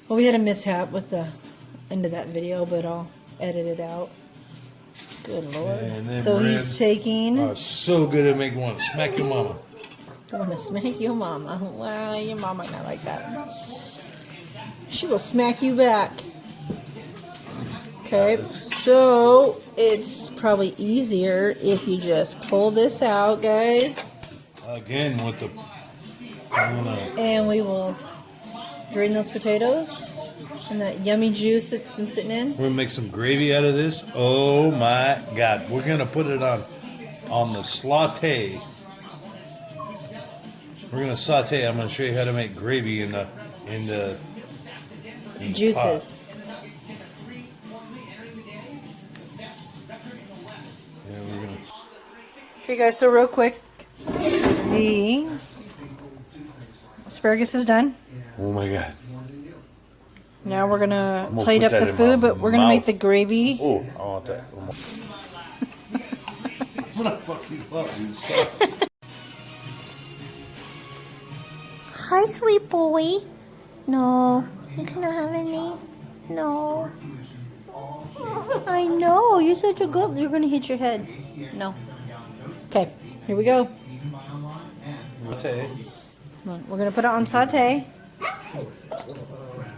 Well, we had a mishap with the end of that video, but I'll edit it out. Good Lord. So he's taking... Oh, so good at making one. Smack your mama. I want to smack your mama. Well, your mama not like that. She will smack you back. Okay, so it's probably easier if you just pull this out, guys. Again with the... And we will drain those potatoes and that yummy juice that's been sitting in. We're going to make some gravy out of this. Oh my God. We're going to put it on the saute. We're going to saute. I'm going to show you how to make gravy in the juices. Okay, guys, so real quick, the asparagus is done. Oh my God. Now we're going to plate up the food, but we're going to make the gravy. Oh, I want that. I'm going to fuck you up, dude. Stop. Hi, sweet boy. No, you cannot have any. No. I know, you're such a good... You're going to hit your head. No. Okay, here we go. Saute. We're going to put it on saute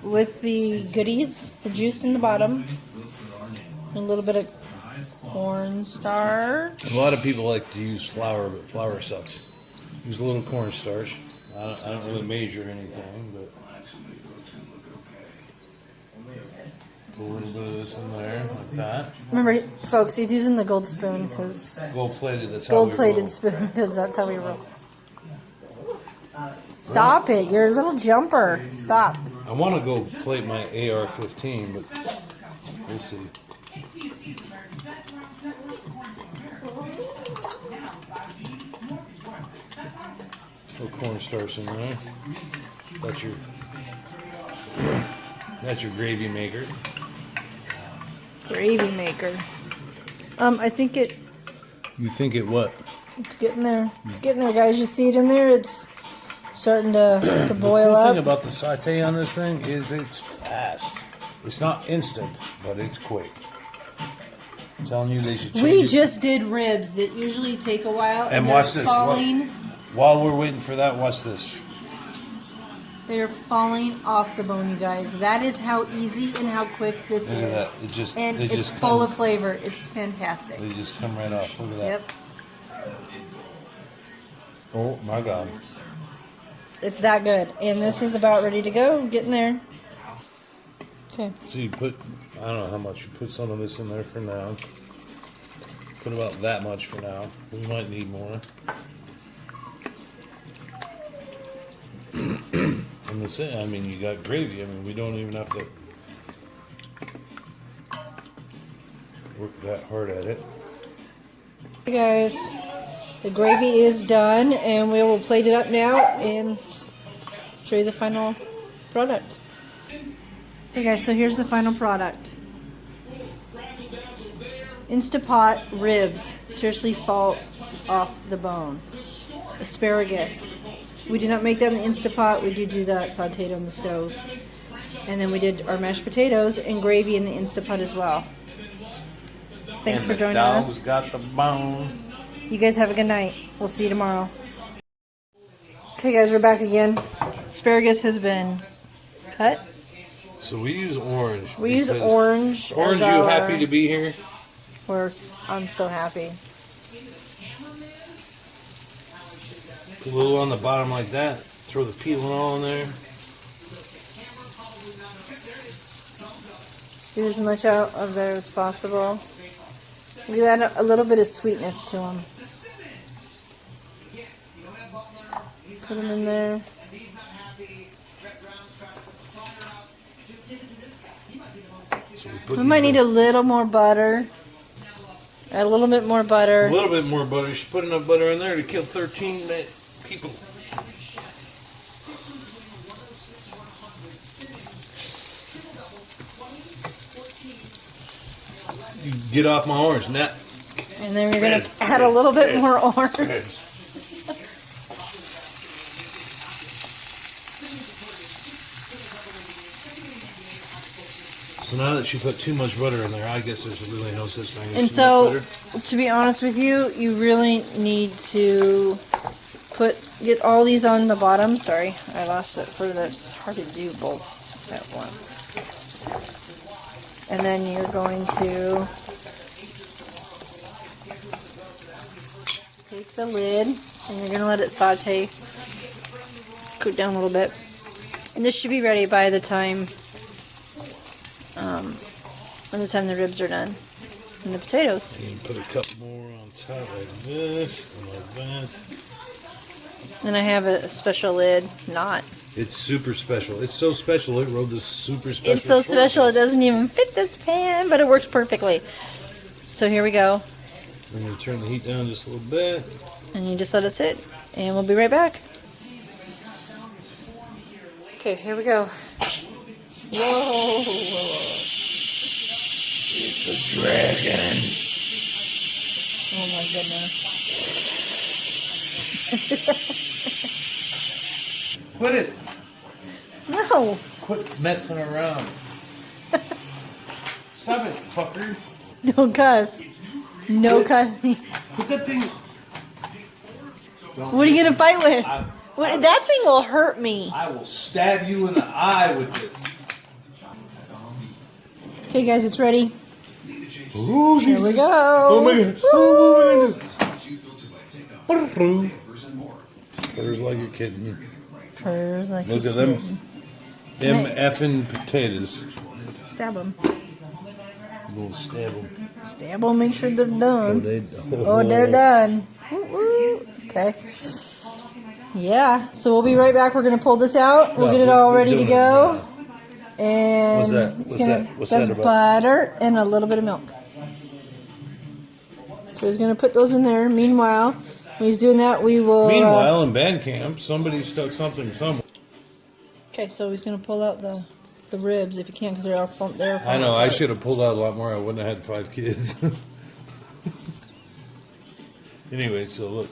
with the goodies, the juice in the bottom, and a little bit of cornstarch. A lot of people like to use flour, but flour sucks. Use a little cornstarch. I don't really measure anything, but put a little bit of this in there, like that. Remember, folks, he's using the gold spoon because Gold-plated. That's how we roll. gold-plated spoon because that's how we roll. Stop it! You're a little jumper. Stop. I want to go plate my AR-15, but we'll see. Little cornstarch in there. That's your gravy maker. Gravy maker. I think it. You think it what? It's getting there. It's getting there, guys. You see it in there? It's starting to boil The up. cool thing about the saute on this thing is it's fast. It's not instant, but it's quick. I'm telling you, they should change We it. just did ribs that usually take a while, And they're watch this. falling. While we're waiting for that, watch this. They're falling off the bone, you guys. That is how easy and how quick this Look at is. that. It just, And they it's just full come, of flavor. It's fantastic. They just come right off. Look at that. Yep. Oh my God. It's that good. And this is about ready to go. Getting there. Okay. So you put, I don't know how much, you put some of this in there for now. Put about that much for now. We might need more. And that's it. I mean, you got gravy. I mean, we don't even have to work that hard at it. Hey guys, the gravy is done, and we will plate it up now and show you the final product. Okay guys, so here's the final product. Instapot ribs seriously fall off the bone. Asparagus. We did not make that in the Instapot. We do that sauteed on the stove. And then we did our mashed potatoes and gravy in the Instapot as well. Thanks for joining us. The dog's got the bone. You guys have a good night. We'll see you tomorrow. Okay guys, we're back again. Asparagus has been cut. So we use orange. We use orange. Orange, you happy to be here? I'm so happy. Put a little on the bottom like that. Throw the peel and all in there. Get as much out of there as possible. We add a little bit of sweetness to them. Put them in there. So We might need a little more butter. Add a little bit more butter. A little bit more butter. You should put enough butter in there to kill 13 people. You get off my orange, Nat. And then we're going to add a little bit more orange. So now that she put too much butter in there, I guess there's really no such thing as And too so, much butter. to be honest with you, you really need to get all these on the bottom. Sorry, I lost it for the. It's hard to do both at once. And then you're going to take the lid and you're going to let it saute, cook down a little bit. And this should be ready by the time the ribs are done and the potatoes. You can put a couple more on top like this and like that. And I have a special lid, not. It's super special. It's so special. It wrote this super special. It's so short special it list. doesn't even fit this pan, but it works perfectly. So here we go. I'm going to turn the heat down just a little bit. And you just let it sit, and we'll be right back. Okay, here we go. Whoa. It's a dragon. Oh my goodness. Quit it. No. Quit messing around. Stop it, fucker. No cuss. No cussing. Put that thing. What are you going to fight with? That thing will hurt me. I will stab you in the eye with it. Okay, guys, it's ready. Ooh, Here we go. Oh my god. Oh my god. Purrs like a kitten. Purrs like Look a at them. kitten. Them effing potatoes. Stab them. We'll stab them. Stab them, make sure they're done. Oh, They're done. Woo-woo. Okay. Yeah, so we'll be right back. We're going to pull this out. We'll get it all ready to go. And What's that? What's that's that about? butter and a little bit of milk. So he's going to put those in there. Meanwhile, when he's doing that, we will... Meanwhile, in band camp, somebody stuck something somewhere. okay, so he's going to pull out the ribs if you can, because they're all from there. I know, I should have pulled out a lot more. I wouldn't have had 5 kids. Anyway, so look.